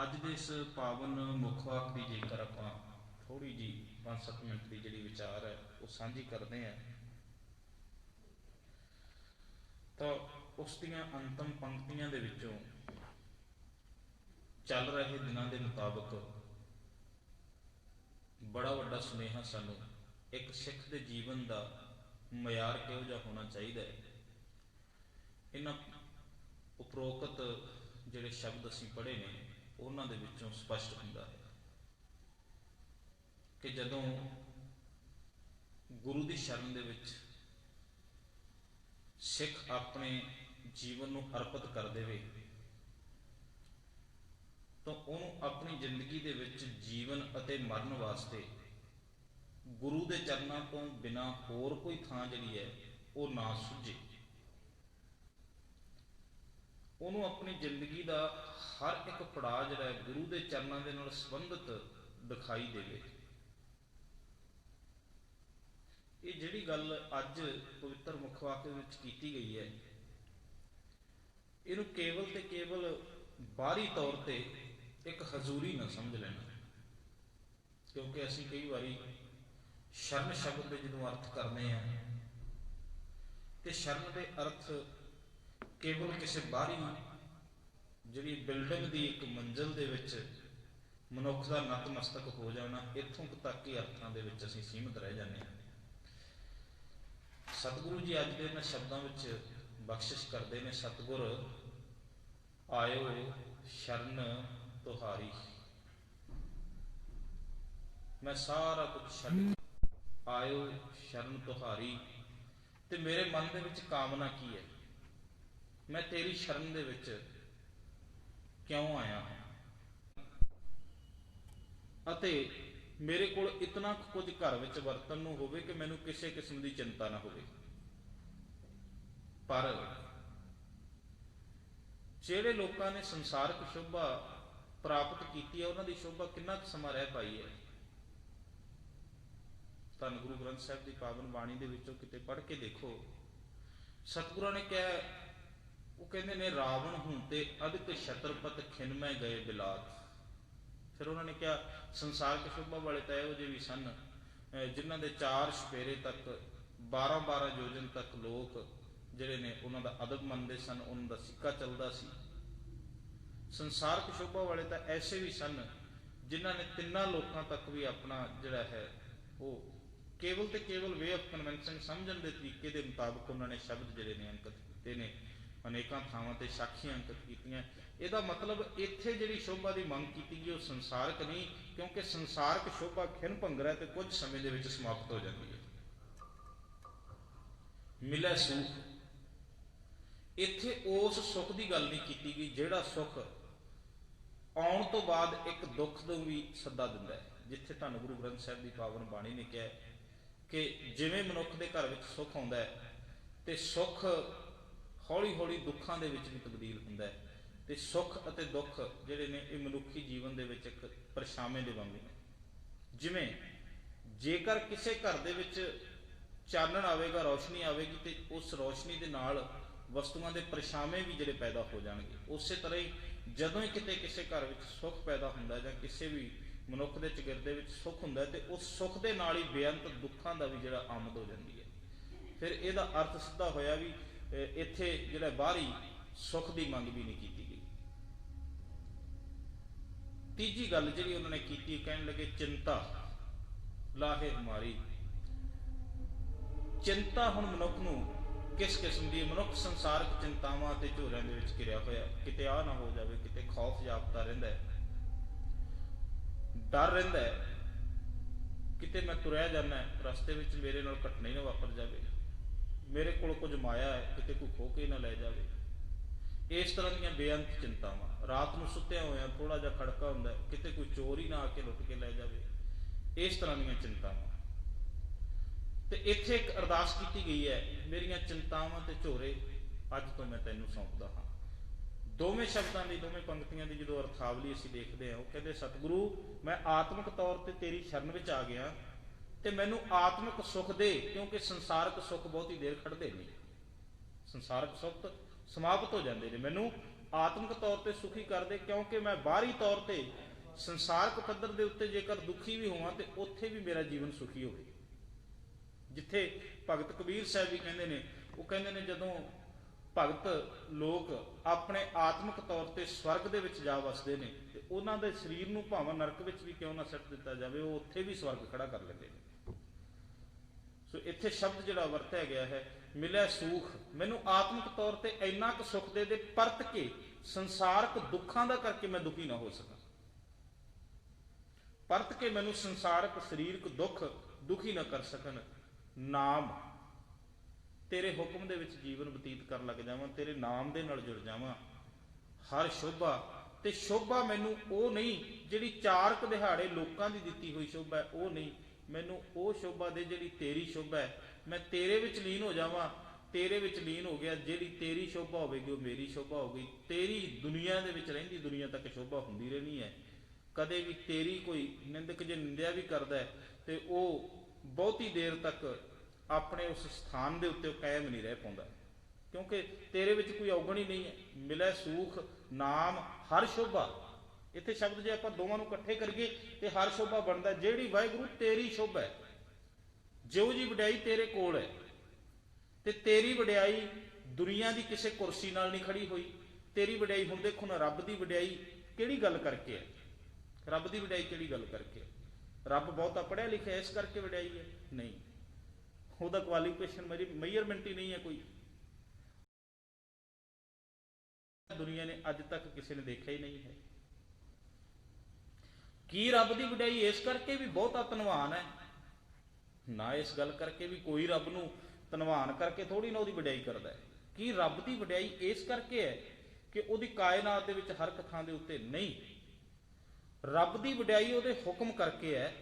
ਅੱਜ ਦੇ ਇਸ ਪਾਵਨ ਮੁੱਖ ਵਾਕ ਦੀ ਜੇਕਰ ਆਪਾਂ ਥੋੜੀ ਜੀ 5-7 ਮਿੰਟ ਦੀ ਜਿਹੜੀ ਵਿਚਾਰ ਹੈ ਉਹ ਸਾਂਝੀ ਕਰਦੇ ਹਾਂ ਤਾਂ ਉਸ ਦੀਆਂ ਅੰਤਮ ਪੰਕਤੀਆਂ ਦੇ ਵਿੱਚੋਂ ਚੱਲ ਰਹੇ ਦਿਨਾਂ ਦੇ ਮੁਤਾਬਕ ਬੜਾ ਵੱਡਾ ਸੁਨੇਹਾ ਸਾਨੂੰ ਇੱਕ ਸਿੱਖ ਦੇ ਜੀਵਨ ਦਾ ਮਿਆਰ ਕਿਹੋ ਜਿਹਾ ਹੋਣਾ ਚਾਹੀਦਾ ਹੈ। ਇਹਨਾਂ ਉਪਰੋਕਤ ਜਿਹੜੇ ਸ਼ਬਦ ਅਸੀਂ ਪੜ੍ਹੇ ਨੇ ਉਹਨਾਂ ਦੇ ਵਿੱਚੋਂ ਸਪਸ਼ਟ ਹੁੰਦਾ ਹੈ ਕਿ ਜਦੋਂ ਗੁਰੂ ਦੀ ਸ਼ਰਨ ਦੇ ਵਿੱਚ ਸਿੱਖ ਆਪਣੇ ਜੀਵਨ ਨੂੰ ਅਰਪਿਤ ਕਰ ਦੇਵੇ ਤਾਂ ਉਹਨੂੰ ਆਪਣੀ ਜ਼ਿੰਦਗੀ ਦੇ ਵਿੱਚ ਜੀਵਨ ਅਤੇ ਮਰਨ ਵਾਸਤੇ ਗੁਰੂ ਦੇ ਚਰਨਾਂ ਤੋਂ ਬਿਨਾਂ ਹੋਰ ਕੋਈ ਥਾਂ ਜਿਹੜੀ ਹੈ ਉਹ ਨਾ ਸੁੱਝੇ। ਉਹਨੂੰ ਆਪਣੀ ਜ਼ਿੰਦਗੀ ਦਾ ਹਰ ਇੱਕ ਪੜਾਅ ਜਿਹੜਾ ਹੈ ਗੁਰੂ ਦੇ ਚਰਨਾਂ ਦੇ ਨਾਲ ਸੰਬੰਧਿਤ ਦਿਖਾਈ ਦੇਵੇ। ਇਹ ਜਿਹੜੀ ਗੱਲ ਅੱਜ ਪਵਿੱਤਰ ਮੁੱਖ ਵਾਕ ਵਿੱਚ ਕੀਤੀ ਗਈ ਹੈ ਇਹਨੂੰ ਕੇਵਲ ਤੇ ਕੇਵਲ ਬਾਹਰੀ ਤੌਰ ਤੇ ਇੱਕ ਹਜ਼ੂਰੀ ਨਾ ਸਮਝ ਲੈਣਾ, ਕਿਉਂਕਿ ਅਸੀਂ ਕਈ ਵਾਰੀ ਸ਼ਰਨ ਸ਼ਬਦ ਦੇ ਜਦੋਂ ਅਰਥ ਕਰਦੇ ਹਾਂ ਤੇ ਸ਼ਰਨ ਦੇ ਅਰਥ ਕੇਵਲ ਕਿਸੇ ਬਾਹਰੀ ਜਿਹੜੀ ਬਿਲਡਿੰਗ ਦੀ ਇੱਕ ਮੰਜ਼ਿਲ ਦੇ ਵਿੱਚ ਮਨੁੱਖ ਦਾ ਨਤਮਸਤਕ ਹੋ ਜਾਣਾ, ਇੱਥੋਂ ਤੱਕ ਹੀ ਅਰਥਾਂ ਦੇ ਵਿੱਚ ਅਸੀਂ ਸੀਮਿਤ ਰਹਿ ਜਾਂਦੇ ਹਾਂ। ਸਤਿਗੁਰੂ ਜੀ ਅੱਜ ਦੇ ਇਹਨਾਂ ਸ਼ਬਦਾਂ ਵਿੱਚ ਬਖਸ਼ਿਸ਼ ਕਰਦੇ ਨੇ, ਸਤਿਗੁਰ ਆਇਓ ਸ਼ਰਨ ਤੁਹਾਰੀ, ਮੈਂ ਸਾਰਾ ਕੁਝ ਛੱਡ ਆਇਓ ਸ਼ਰਨ ਤੁਹਾਰੀ, ਤੇ ਮੇਰੇ ਮਨ ਦੇ ਵਿੱਚ ਕਾਮਨਾ ਕੀ ਹੈ, ਮੈਂ ਤੇਰੀ ਸ਼ਰਨ ਦੇ ਵਿੱਚ ਕਿਉਂ ਆਇਆ ਹਾਂ ਅਤੇ ਮੇਰੇ ਕੋਲ ਇਤਨਾ ਕੁਝ ਘਰ ਵਿੱਚ ਵਰਤਣ ਨੂੰ ਹੋਵੇ ਕਿ ਮੈਨੂੰ ਕਿਸੇ ਕਿਸਮ ਦੀ ਚਿੰਤਾ ਨਾ ਹੋਵੇ। ਪਰ ਜਿਹੜੇ ਲੋਕਾਂ ਨੇ ਸੰਸਾਰਕ ਸ਼ੋਭਾ ਪ੍ਰਾਪਤ ਕੀਤੀ ਹੈ ਉਹਨਾਂ ਦੀ ਸ਼ੋਭਾ ਕਿੰਨਾ ਕੁ ਸਮਾਂ ਰਹਿ ਪਾਈ ਹੈ। ਧੰਨ ਗੁਰੂ ਗ੍ਰੰਥ ਸਾਹਿਬ ਦੀ ਪਾਵਨ ਬਾਣੀ ਦੇ ਵਿੱਚੋਂ ਕਿਤੇ ਪੜ੍ਹ ਕੇ ਦੇਖੋ, ਸਤਿਗੁਰਾਂ ਨੇ ਕਿਹਾ, ਉਹ ਕਹਿੰਦੇ ਨੇ ਰਾਵਣ ਹੂੰ ਤੇ ਅਦਿਕ ਛਤਰਪਤ ਖਿਨਮੈ ਗਏ ਬਿਲਾਤ। ਫਿਰ ਉਹਨਾਂ ਨੇ ਕਿਹਾ ਸੰਸਾਰਕ ਸ਼ੋਭਾ ਵਾਲੇ ਤਾਂ ਇਹੋ ਜਿਹੇ ਵੀ ਸਨ ਜਿਨ੍ਹਾਂ ਦੇ 4 ਛਪੇਰੇ ਤੱਕ 12-12 ਯੋਜਨ ਤੱਕ ਲੋਕ ਜਿਹੜੇ ਨੇ ਉਹਨਾਂ ਦਾ ਅਦਬ ਮੰਨਦੇ ਸਨ, ਉਹਨਾਂ ਦਾ ਸਿੱਕਾ ਚੱਲਦਾ ਸੀ। ਸੰਸਾਰਕ ਸ਼ੋਭਾ ਵਾਲੇ ਤਾਂ ਐਸੇ ਵੀ ਸਨ ਜਿਨ੍ਹਾਂ ਨੇ 3 ਲੋਕਾਂ ਤੱਕ ਵੀ ਆਪਣਾ ਜਿਹੜਾ ਹੈ ਉਹ ਕੇਵਲ ਤੇ ਕੇਵਲ ਵੇ ਆਫ ਕਨਵੈਨਸ਼ਨ ਸਮਝਣ ਦੇ ਤਰੀਕੇ ਦੇ ਮੁਤਾਬਕ ਉਹਨਾਂ ਨੇ ਸ਼ਬਦ ਜਿਹੜੇ ਨੇ ਅੰਕਿਤ ਕੀਤੇ ਨੇ, ਅਨੇਕਾਂ ਥਾਵਾਂ ਤੇ ਸਾਖੀਆਂ ਅੰਕਿਤ ਕੀਤੀਆਂ। ਇਹਦਾ ਮਤਲਬ ਇੱਥੇ ਜਿਹੜੀ ਸ਼ੋਭਾ ਦੀ ਮੰਗ ਕੀਤੀ ਗਈ ਉਹ ਸੰਸਾਰਕ ਨਹੀਂ, ਕਿਉਂਕਿ ਸੰਸਾਰਕ ਸ਼ੋਭਾ ਖਿਨ ਭੰਗਰਾ ਤੇ ਕੁਝ ਸਮੇਂ ਦੇ ਵਿੱਚ ਸਮਾਪਤ ਹੋ ਜਾਂਦੀ ਹੈ। ਮਿਲੇ ਸੁਖ, ਇੱਥੇ ਉਸ ਸੁੱਖ ਦੀ ਗੱਲ ਨਹੀਂ ਕੀਤੀ ਗਈ ਜਿਹੜਾ ਸੁੱਖ ਆਉਣ ਤੋਂ ਬਾਅਦ ਇੱਕ ਦੁੱਖ ਨੂੰ ਵੀ ਸੱਦਾ ਦਿੰਦਾ ਹੈ। ਜਿੱਥੇ ਧੰਨ ਗੁਰੂ ਗ੍ਰੰਥ ਸਾਹਿਬ ਦੀ ਪਾਵਨ ਬਾਣੀ ਨੇ ਕਿਹਾ ਕਿ ਜਿਵੇਂ ਮਨੁੱਖ ਦੇ ਘਰ ਵਿੱਚ ਸੁੱਖ ਆਉਂਦਾ ਹੈ ਤੇ ਸੁੱਖ ਹੌਲੀ ਹੌਲੀ ਦੁੱਖਾਂ ਦੇ ਵਿੱਚ ਵੀ ਤਬਦੀਲ ਹੁੰਦਾ ਹੈ, ਤੇ ਸੁੱਖ ਅਤੇ ਦੁੱਖ ਜਿਹੜੇ ਨੇ ਇਹ ਮਨੁੱਖੀ ਜੀਵਨ ਦੇ ਵਿੱਚ ਇੱਕ ਪਰਛਾਵੇਂ ਦੇ ਵਾਂਗੂ ਨੇ। ਜਿਵੇਂ ਜੇਕਰ ਕਿਸੇ ਘਰ ਦੇ ਵਿੱਚ ਚਾਨਣ ਆਵੇਗਾ, ਰੌਸ਼ਨੀ ਆਵੇਗੀ, ਤੇ ਉਸ ਰੌਸ਼ਨੀ ਦੇ ਨਾਲ ਵਸਤੂਆਂ ਦੇ ਪਰਛਾਵੇਂ ਵੀ ਜਿਹੜੇ ਪੈਦਾ ਹੋ ਜਾਣਗੇ। ਉਸੇ ਤਰ੍ਹਾਂ ਹੀ ਜਦੋਂ ਹੀ ਕਿਤੇ ਕਿਸੇ ਘਰ ਵਿੱਚ ਸੁੱਖ ਪੈਦਾ ਹੁੰਦਾ ਜਾਂ ਕਿਸੇ ਵੀ ਮਨੁੱਖ ਦੇ ਚਿਗਿਰਦੇ ਵਿੱਚ ਸੁੱਖ ਹੁੰਦਾ ਤੇ ਉਸ ਸੁੱਖ ਦੇ ਨਾਲ ਹੀ ਬੇਅੰਤ ਦੁੱਖਾਂ ਦਾ ਵੀ ਜਿਹੜਾ ਆਮਦ ਹੋ ਜਾਂਦੀ ਹੈ। ਫਿਰ ਇਹਦਾ ਅਰਥ ਸਿੱਧਾ ਹੋਇਆ ਵੀ ਇੱਥੇ ਜਿਹੜਾ ਬਾਹਰੀ ਸੁੱਖ ਦੀ ਮੰਗ ਵੀ ਨਹੀਂ ਕੀਤੀ ਗਈ। ਤੀਜੀ ਗੱਲ ਜਿਹੜੀ ਉਹਨਾਂ ਨੇ ਕੀਤੀ, ਕਹਿਣ ਲੱਗੇ ਚਿੰਤਾ ਲਾਹੇ ਹਮਾਰੀ। ਚਿੰਤਾ ਹੁਣ ਮਨੁੱਖ ਨੂੰ ਕਿਸ ਕਿਸਮ ਦੀ, ਮਨੁੱਖ ਸੰਸਾਰਕ ਚਿੰਤਾਵਾਂ ਤੇ ਝੋਰਿਆਂ ਦੇ ਵਿੱਚ ਘਿਰਿਆ ਹੋਇਆ, ਕਿਤੇ ਆਹ ਨਾ ਹੋ ਜਾਵੇ, ਕਿਤੇ ਖੌਫ ਜਾਪਦਾ ਰਹਿੰਦਾ ਹੈ, ਡਰ ਰਹਿੰਦਾ ਹੈ, ਕਿਤੇ ਮੈਂ ਤੁਰਿਆ ਜਾਂਦਾ ਰਸਤੇ ਵਿੱਚ ਮੇਰੇ ਨਾਲ ਘਟਨਾ ਹੀ ਨਾ ਵਾਪਰ ਜਾਵੇ, ਮੇਰੇ ਕੋਲ ਕੁਝ ਮਾਇਆ ਹੈ, ਕਿਤੇ ਕੋਈ ਖੋ ਕੇ ਨਾ ਲੈ ਜਾਵੇ। ਇਸ ਤਰ੍ਹਾਂ ਦੀਆਂ ਬੇਅੰਤ ਚਿੰਤਾਵਾਂ। ਰਾਤ ਨੂੰ ਸੁੱਤਿਆ ਹੋਇਆ ਥੋੜਾ ਜਿਹਾ ਖੜਕਾ ਹੁੰਦਾ, ਕਿਤੇ ਕੋਈ ਚੋਰ ਹੀ ਨਾ ਆ ਕੇ ਲੁੱਟ ਕੇ ਲੈ ਜਾਵੇ। ਇਸ ਤਰ੍ਹਾਂ ਦੀਆਂ ਚਿੰਤਾਵਾਂ। ਤੇ ਇੱਥੇ ਇੱਕ ਅਰਦਾਸ ਕੀਤੀ ਗਈ ਹੈ, ਮੇਰੀਆਂ ਚਿੰਤਾਵਾਂ ਤੇ ਝੋਰੇ ਅੱਜ ਤੋਂ ਮੈਂ ਤੈਨੂੰ ਸੌਂਪਦਾ ਹਾਂ। ਦੋਵੇਂ ਸ਼ਬਦਾਂ ਦੀ, ਦੋਵੇਂ ਪੰਕਤੀਆਂ ਦੀ ਜਦੋਂ ਅਰਥਾਵਲੀ ਅਸੀਂ ਦੇਖਦੇ ਹਾਂ, ਉਹ ਕਹਿੰਦੇ ਸਤਿਗੁਰੂ ਮੈਂ ਆਤਮਿਕ ਤੌਰ ਤੇ ਤੇਰੀ ਸ਼ਰਨ ਵਿੱਚ ਆ ਗਿਆ ਤੇ ਮੈਨੂੰ ਆਤਮਿਕ ਸੁੱਖ ਦੇ, ਕਿਉਂਕਿ ਸੰਸਾਰਕ ਸੁੱਖ ਬਹੁਤੀ ਦੇਰ ਖੜਦੇ ਨਹੀਂ, ਸੰਸਾਰਕ ਸੁੱਖ ਸਮਾਪਤ ਹੋ ਜਾਂਦੇ ਨੇ। ਮੈਨੂੰ ਆਤਮਿਕ ਤੌਰ ਤੇ ਸੁਖੀ ਕਰ ਦੇ, ਕਿਉਂਕਿ ਮੈਂ ਬਾਹਰੀ ਤੌਰ ਤੇ ਸੰਸਾਰਕ ਪੱਧਰ ਦੇ ਉੱਤੇ ਜੇਕਰ ਦੁਖੀ ਵੀ ਹੋਵਾਂ ਤੇ ਉੱਥੇ ਵੀ ਮੇਰਾ ਜੀਵਨ ਸੁਖੀ ਹੋਵੇ। ਜਿੱਥੇ ਭਗਤ ਕਬੀਰ ਸਾਹਿਬ ਵੀ ਕਹਿੰਦੇ ਨੇ, ਉਹ ਕਹਿੰਦੇ ਨੇ ਜਦੋਂ ਭਗਤ ਲੋਕ ਆਪਣੇ ਆਤਮਿਕ ਤੌਰ ਤੇ ਸਵਰਗ ਦੇ ਵਿੱਚ ਜਾ ਵਸਦੇ ਨੇ ਤੇ ਉਹਨਾਂ ਦੇ ਸਰੀਰ ਨੂੰ ਭਾਵੇਂ ਨਰਕ ਵਿੱਚ ਵੀ ਕਿਉਂ ਨਾ ਸੱਟ ਦਿੱਤਾ ਜਾਵੇ, ਉਹ ਉੱਥੇ ਵੀ ਸਵਰਗ ਖੜਾ ਕਰ ਲੈਂਦੇ ਨੇ। ਸੋ ਇੱਥੇ ਸ਼ਬਦ ਜਿਹੜਾ ਵਰਤਿਆ ਗਿਆ ਹੈ, ਮਿਲਿਆ ਸੁਖ, ਮੈਨੂੰ ਆਤਮਿਕ ਤੌਰ ਤੇ ਇੰਨਾ ਕੁ ਸੁਖ ਦੇ ਪਰਤ ਕੇ ਸੰਸਾਰਕ ਦੁੱਖਾਂ ਦਾ ਕਰਕੇ ਮੈਂ ਦੁਖੀ ਨਾ ਹੋ ਸਕਾਂ, ਪਰਤ ਕੇ ਮੈਨੂੰ ਸੰਸਾਰਕ ਸਰੀਰਕ ਦੁੱਖ ਦੁਖੀ ਨਾ ਕਰ ਸਕਣ। ਨਾਮ, ਤੇਰੇ ਹੁਕਮ ਦੇ ਵਿੱਚ ਜੀਵਨ ਬਤੀਤ ਕਰਨ ਲੱਗ ਜਾਵਾਂ, ਤੇਰੇ ਨਾਮ ਦੇ ਨਾਲ ਜੁੜ ਜਾਵਾਂ। ਹਰ ਸ਼ੋਭਾ, ਤੇ ਸ਼ੋਭਾ ਮੈਨੂੰ ਉਹ ਨਹੀਂ ਜਿਹੜੀ ਚਾਰਕ ਦਿਹਾੜੇ ਲੋਕਾਂ ਦੀ ਦਿੱਤੀ ਹੋਈ ਸ਼ੋਭਾ ਹੈ, ਉਹ ਨਹੀਂ, ਮੈਨੂੰ ਉਹ ਸ਼ੋਭਾ ਦੇ ਜਿਹੜੀ ਤੇਰੀ ਸ਼ੋਭਾ ਹੈ। ਮੈਂ ਤੇਰੇ ਵਿੱਚ ਲੀਨ ਹੋ ਜਾਵਾਂ, ਤੇਰੇ ਵਿੱਚ ਲੀਨ ਹੋ ਗਿਆ, ਜਿਹੜੀ ਤੇਰੀ ਸ਼ੋਭਾ ਹੋਵੇਗੀ ਉਹ ਮੇਰੀ ਸ਼ੋਭਾ ਹੋਵੇਗੀ। ਤੇਰੀ ਦੁਨੀਆ ਦੇ ਵਿੱਚ ਰਹਿੰਦੀ ਦੁਨੀਆ ਤੱਕ ਸ਼ੋਭਾ ਹੁੰਦੀ ਰਹਿਣੀ ਹੈ। ਕਦੇ ਵੀ ਤੇਰੀ ਕੋਈ ਨਿੰਦਕ ਜੇ ਨਿੰਦਿਆ ਵੀ ਕਰਦਾ ਹੈ ਤੇ ਉਹ ਬਹੁਤੀ ਦੇਰ ਤੱਕ ਆਪਣੇ ਉਸ ਸਥਾਨ ਦੇ ਉੱਤੇ ਕਾਇਮ ਨਹੀਂ ਰਹਿ ਪਾਉਂਦਾ, ਕਿਉਂਕਿ ਤੇਰੇ ਵਿੱਚ ਕੋਈ ਔਗਣ ਹੀ ਨਹੀਂ ਹੈ। ਮਿਲੇ ਸੁਖ, ਨਾਮ, ਹਰ ਸ਼ੋਭਾ। ਇੱਥੇ ਸ਼ਬਦ ਜੇ ਆਪਾਂ ਦੋਵਾਂ ਨੂੰ ਇਕੱਠੇ ਕਰੀਏ ਤੇ ਹਰ ਸ਼ੋਭਾ ਬਣਦਾ, ਜਿਹੜੀ ਵਾਹਿਗੁਰੂ ਤੇਰੀ ਸ਼ੋਭਾ ਹੈ। ਜਿਹੋ ਜੀ ਵਡਿਆਈ ਤੇਰੇ ਕੋਲ ਹੈ, ਤੇ ਤੇਰੀ ਵਡਿਆਈ ਦੁਨੀਆ ਦੀ ਕਿਸੇ ਕੁਰਸੀ ਨਾਲ ਨਹੀਂ ਖੜੀ ਹੋਈ। ਤੇਰੀ ਵਡਿਆਈ, ਹੁਣ ਦੇਖੋ ਨਾ, ਰੱਬ ਦੀ ਵਡਿਆਈ ਕਿਹੜੀ ਗੱਲ ਕਰਕੇ ਹੈ? ਰੱਬ ਦੀ ਵਡਿਆਈ ਕਿਹੜੀ ਗੱਲ ਕਰਕੇ? ਰੱਬ ਬਹੁਤਾ ਪੜ੍ਹਿਆ ਲਿਖਿਆ ਇਸ ਕਰਕੇ ਵਡਿਆਈ ਹੈ? ਨਹੀਂ, ਉਹਦਾ ਕੁਆਲੀਫਿਕੇਸ਼ਨ ਮੇਜਰਮੈਂਟ ਹੀ ਨਹੀਂ ਹੈ ਕੋਈ। ਦੁਨੀਆ ਨੇ ਅੱਜ ਤੱਕ ਕਿਸੇ ਨੇ ਦੇਖਿਆ ਹੀ ਨਹੀਂ ਹੈ। ਕੀ ਰੱਬ ਦੀ ਵਡਿਆਈ ਇਸ ਕਰਕੇ ਵੀ ਬਹੁਤਾ ਧਨਵਾਨ ਹੈ? ਨਾ, ਇਸ ਗੱਲ ਕਰਕੇ ਵੀ ਕੋਈ ਰੱਬ ਨੂੰ ਧਨਵਾਨ ਕਰਕੇ ਥੋੜੀ ਨਾ ਉਹਦੀ ਵਡਿਆਈ ਕਰਦਾ ਹੈ। ਕੀ ਰੱਬ ਦੀ ਵਡਿਆਈ ਇਸ ਕਰਕੇ ਹੈ ਕਿ ਉਹਦੀ ਕਾਇਨਾਤ ਦੇ ਵਿੱਚ ਹਰ ਇੱਕ ਥਾਂ ਦੇ ਉੱਤੇ? ਨਹੀਂ, ਰੱਬ ਦੀ ਵਡਿਆਈ ਉਹਦੇ ਹੁਕਮ ਕਰਕੇ ਹੈ,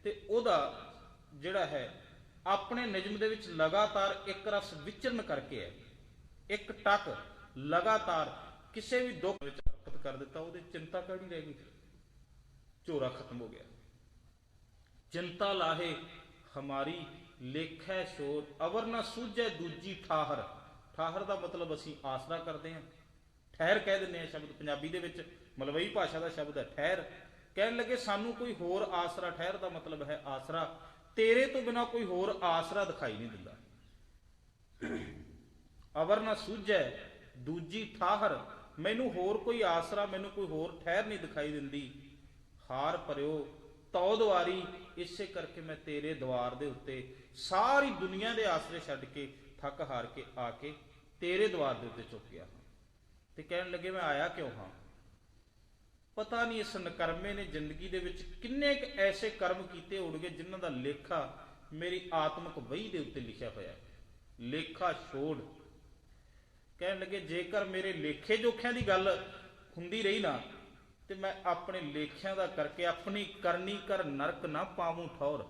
ਤੇ ਉਹਦਾ ਜਿਹੜਾ ਹੈ ਆਪਣੇ ਨਿਯਮ ਦੇ ਵਿੱਚ ਲਗਾਤਾਰ ਇੱਕ ਰਸ ਵਿਚਰਨ ਕਰਕੇ ਹੈ। ਇੱਕ ਟਕ ਲਗਾਤਾਰ ਕਿਸੇ ਵੀ ਦੁੱਖ ਵਿੱਚ ਹਰਕਤ ਕਰ ਦਿੱਤਾ, ਉਹਦੇ ਚਿੰਤਾ ਕਿਹੜੀ ਰਹਿ ਗਈ? ਝੋਰਾ ਖਤਮ ਹੋ ਗਿਆ। ਚਿੰਤਾ ਲਾਹੇ ਹਮਾਰੀ ਲੇਖੈ ਸ਼ੋਰ, ਅਵਰ ਨਾ ਸੂਝੈ ਦੂਜੀ ਠਾਹਰ। ਠਾਹਰ ਦਾ ਮਤਲਬ ਅਸੀਂ ਆਸਰਾ ਕਰਦੇ ਹਾਂ, ਠਹਿਰ ਕਹਿ ਦਿੰਦੇ ਹਾਂ। ਸ਼ਬਦ ਪੰਜਾਬੀ ਦੇ ਵਿੱਚ ਮਲਵਈ ਭਾਸ਼ਾ ਦਾ ਸ਼ਬਦ ਹੈ ਠਹਿਰ। ਕਹਿਣ ਲੱਗੇ ਸਾਨੂੰ ਕੋਈ ਹੋਰ ਆਸਰਾ, ਠਹਿਰ ਦਾ ਮਤਲਬ ਹੈ ਆਸਰਾ, ਤੇਰੇ ਤੋਂ ਬਿਨਾ ਕੋਈ ਹੋਰ ਆਸਰਾ ਦਿਖਾਈ ਨਹੀਂ ਦਿੰਦਾ। ਅਵਰ ਨਾ ਸੂਝੈ ਦੂਜੀ ਠਾਹਰ, ਮੈਨੂੰ ਹੋਰ ਕੋਈ ਆਸਰਾ, ਮੈਨੂੰ ਕੋਈ ਹੋਰ ਠਹਿਰ ਨਹੀਂ ਦਿਖਾਈ ਦਿੰਦੀ। ਹਾਰ ਭਰਿਓ ਤੌ ਦੁਆਰੀ, ਇਸੇ ਕਰਕੇ ਮੈਂ ਤੇਰੇ ਦੁਆਰ ਦੇ ਉੱਤੇ ਸਾਰੀ ਦੁਨੀਆ ਦੇ ਆਸਰੇ ਛੱਡ ਕੇ ਥੱਕ ਹਾਰ ਕੇ ਆ ਕੇ ਤੇਰੇ ਦੁਆਰ ਦੇ ਉੱਤੇ ਝੁਕ ਗਿਆ। ਤੇ ਕਹਿਣ ਲੱਗੇ ਮੈਂ ਆਇਆ ਕਿਉਂ ਹਾਂ? ਪਤਾ ਨਹੀਂ ਇਸ ਨਕਰਮੇ ਨੇ ਜ਼ਿੰਦਗੀ ਦੇ ਵਿੱਚ ਕਿੰਨੇ ਕੁ ਐਸੇ ਕਰਮ ਕੀਤੇ ਹੋਣਗੇ ਜਿਨ੍ਹਾਂ ਦਾ ਲੇਖਾ ਮੇਰੀ ਆਤਮਿਕ ਵਹੀ ਦੇ ਉੱਤੇ ਲਿਖਿਆ ਹੋਇਆ। ਲੇਖਾ ਛੋੜ। ਕਹਿਣ ਲੱਗੇ ਜੇਕਰ ਮੇਰੇ ਲੇਖੇ ਜੋਖਿਆਂ ਦੀ ਗੱਲ ਹੁੰਦੀ ਰਹੀ ਨਾ, ਤੇ ਮੈਂ ਆਪਣੇ ਲੇਖਿਆਂ ਦਾ ਕਰਕੇ ਆਪਣੀ ਕਰਨੀ ਕਰ ਨਰਕ ਨਾ ਪਾਵੂੰ ਠੌਰ।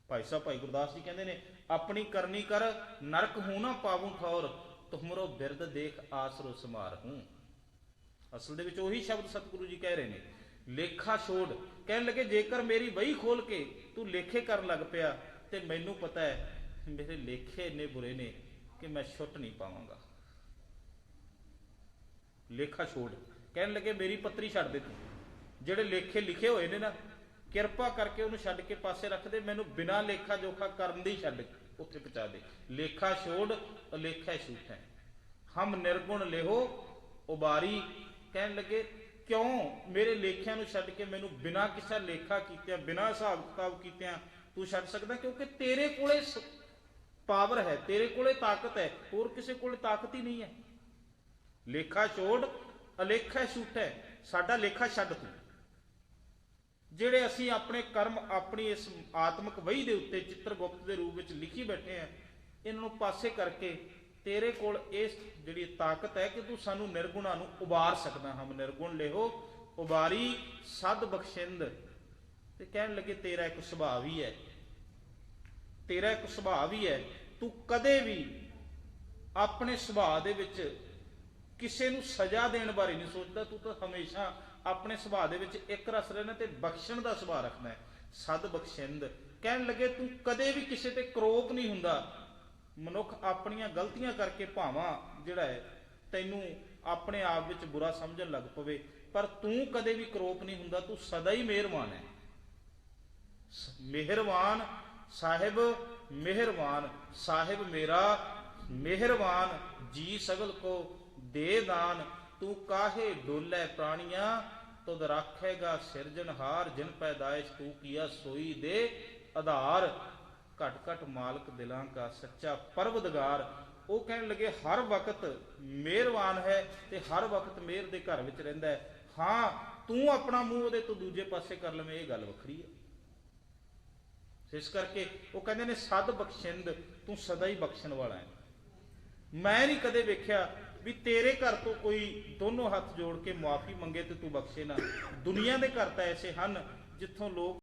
ਭਾਈ ਸਾਹਿਬ ਭਾਈ ਗੁਰਦਾਸ ਜੀ ਕਹਿੰਦੇ ਨੇ, ਆਪਣੀ ਕਰਨੀ ਕਰ ਨਰਕ ਹੂੰ ਨਾ ਪਾਵੂੰ ਠੌਰ, ਤੁਮਰੋ ਬਿਰਦ ਦੇਖ ਆਸਰੋ ਸਮਾਰ ਹੂੰ। ਅਸਲ ਦੇ ਵਿੱਚ ਉਹੀ ਸ਼ਬਦ ਸਤਿਗੁਰੂ ਜੀ ਕਹਿ ਰਹੇ ਨੇ, ਲੇਖਾ ਛੋੜ। ਕਹਿਣ ਲੱਗੇ ਜੇਕਰ ਮੇਰੀ ਵਹੀ ਖੋਲ ਕੇ ਤੂੰ ਲੇਖੇ ਕਰਨ ਲੱਗ ਪਿਆ, ਤੇ ਮੈਨੂੰ ਪਤਾ ਹੈ ਮੇਰੇ ਲੇਖੇ ਇੰਨੇ ਬੁਰੇ ਨੇ ਕਿ ਮੈਂ ਛੁੱਟ ਨਹੀਂ ਪਾਵਾਂਗਾ। ਲੇਖਾ ਛੋੜ। ਕਹਿਣ ਲੱਗੇ ਮੇਰੀ ਪੱਤਰੀ ਛੱਡ ਦੇ ਤੂੰ, ਜਿਹੜੇ ਲੇਖੇ ਲਿਖੇ ਹੋਏ ਨੇ ਨਾ, ਕਿਰਪਾ ਕਰਕੇ ਉਹਨੂੰ ਛੱਡ ਕੇ ਪਾਸੇ ਰੱਖ ਦੇ, ਮੈਨੂੰ ਬਿਨਾਂ ਲੇਖਾ ਜੋਖਾ ਕਰਨ ਦੀ ਛੱਡ ਉੱਥੇ ਪਹੁੰਚਾ ਦੇ। ਲੇਖਾ ਛੋੜ ਅਲੇਖਾ ਛੂਟ ਹੈ, ਹਮ ਨਿਰਗੁਣ ਲਿਹੋ ਉਬਾਰੀ। ਕਹਿਣ ਲੱਗੇ ਕਿਉਂ ਮੇਰੇ ਲੇਖਿਆਂ ਨੂੰ ਛੱਡ ਕੇ ਮੈਨੂੰ ਬਿਨਾਂ ਕਿਸੇ ਲੇਖਾ ਕੀਤਿਆਂ, ਬਿਨਾਂ ਹਿਸਾਬ ਕਿਤਾਬ ਕੀਤਿਆਂ ਤੂੰ ਛੱਡ ਸਕਦਾ? ਕਿਉਂਕਿ ਤੇਰੇ ਕੋਲੇ ਪਾਵਰ ਹੈ, ਤੇਰੇ ਕੋਲੇ ਤਾਕਤ ਹੈ, ਹੋਰ ਕਿਸੇ ਕੋਲੇ ਤਾਕਤ ਹੀ ਨਹੀਂ ਹੈ। ਲੇਖਾ ਛੋੜ ਅਲੇਖਾ ਛੂਟੈ, ਸਾਡਾ ਲੇਖਾ ਛੱਡ ਤੂੰ। ਜਿਹੜੇ ਅਸੀਂ ਆਪਣੇ ਕਰਮ ਆਪਣੀ ਇਸ ਆਤਮਿਕ ਵਹੀ ਦੇ ਉੱਤੇ ਚਿੱਤਰਗੁਪਤ ਦੇ ਰੂਪ ਵਿੱਚ ਲਿਖੀ ਬੈਠੇ ਆ, ਇਹਨਾਂ ਨੂੰ ਪਾਸੇ ਕਰਕੇ ਤੇਰੇ ਕੋਲ ਇਸ ਜਿਹੜੀ ਤਾਕਤ ਹੈ ਕਿ ਤੂੰ ਸਾਨੂੰ ਨਿਰਗੁਣਾ ਨੂੰ ਉਬਾਰ ਸਕਦਾ। ਹਮ ਨਿਰਗੁਣ ਲਿਹੋ ਉਬਾਰੀ ਸਦ ਬਖਸ਼ਿੰਦ। ਤੇ ਕਹਿਣ ਲੱਗੇ ਤੇਰਾ ਇੱਕ ਸੁਭਾਅ ਵੀ ਹੈ, ਤੇਰਾ ਇੱਕ ਸੁਭਾਅ ਵੀ ਹੈ, ਤੂੰ ਕਦੇ ਵੀ ਆਪਣੇ ਸੁਭਾਅ ਦੇ ਵਿੱਚ ਕਿਸੇ ਨੂੰ ਸਜ਼ਾ ਦੇਣ ਬਾਰੇ ਨਹੀਂ ਸੋਚਦਾ। ਤੂੰ ਤਾਂ ਹਮੇਸ਼ਾ ਆਪਣੇ ਸੁਭਾਅ ਦੇ ਵਿੱਚ ਇੱਕ ਰਸ ਰਹਿਣਾ ਤੇ ਬਖਸ਼ਣ ਦਾ ਸੁਭਾਅ ਰੱਖਣਾ ਹੈ, ਸਦ ਬਖਸ਼ਿੰਦ। ਕਹਿਣ ਲੱਗੇ ਤੂੰ ਕਦੇ ਵੀ ਕਿਸੇ ਤੇ ਕਰੋਪ ਨਹੀਂ ਹੁੰਦਾ। ਮਨੁੱਖ ਆਪਣੀਆਂ ਗਲਤੀਆਂ ਕਰਕੇ ਭਾਵਾਂ ਜਿਹੜਾ ਹੈ ਤੈਨੂੰ ਆਪਣੇ ਆਪ ਵਿੱਚ ਬੁਰਾ ਸਮਝਣ ਲੱਗ ਪਵੇ। ਪਰ ਤੂੰ ਕਦੇ ਵੀ ਕਰੋਪ ਨਹੀਂ ਹੁੰਦਾ, ਤੂੰ ਸਦਾ ਹੀ ਮਿਹਰਬਾਨ ਹੈ। ਮਿਹਰਬਾਨ ਸਾਹਿਬ, ਮਿਹਰਬਾਨ ਸਾਹਿਬ ਮੇਰਾ, ਮਿਹਰਬਾਨ ਜੀ ਸਗਲ ਕੋ ਦੇ ਦਾਨ। ਤੂੰ ਕਾਹੇ ਡੋਲੇ ਪ੍ਰਾਣੀਆਂ, ਤੁਧ ਰਾਖੇਗਾ ਸਿਰਜਣਹਾਰ। ਜਿਨ ਪੈਦਾਇਸ਼ ਤੂੰ ਕੀਆ ਸੋਈ ਦੇ ਆਧਾਰ। ਘਟ ਘਟ ਮਾਲਕ ਦਿਲਾਂ ਕਾ ਸੱਚਾ ਪਰਵਦਗਾਰ। ਉਹ ਕਹਿਣ ਲੱਗੇ ਹਰ ਵਕਤ ਮਿਹਰਬਾਨ ਹੈ ਤੇ ਹਰ ਵਕਤ ਮਿਹਰ ਦੇ ਘਰ ਵਿੱਚ ਰਹਿੰਦਾ ਹੈ। ਹਾਂ, ਤੂੰ ਆਪਣਾ ਮੂੰਹ ਉਹਦੇ ਤੋਂ ਦੂਜੇ ਪਾਸੇ ਕਰ ਲਵੇਂ, ਇਹ ਗੱਲ ਵੱਖਰੀ ਹੈ। ਇਸ ਕਰਕੇ ਉਹ ਕਹਿੰਦੇ ਨੇ ਸਦ ਬਖਸ਼ਿੰਦ, ਤੂੰ ਸਦਾ ਹੀ ਬਖਸ਼ਣ ਵਾਲਾ ਹੈ। ਮੈਂ ਨਹੀਂ ਕਦੇ ਵੇਖਿਆ ਵੀ ਤੇਰੇ ਘਰ ਤੋਂ ਕੋਈ ਦੋਨੋਂ ਹੱਥ ਜੋੜ ਕੇ ਮੁਆਫੀ ਮੰਗੇ ਤੇ ਤੂੰ ਬਖਸ਼ੇ ਨਾ। ਦੁਨੀਆ ਦੇ ਘਰ ਤਾਂ ਐਸੇ ਹਨ ਜਿੱਥੋਂ ਲੋਕ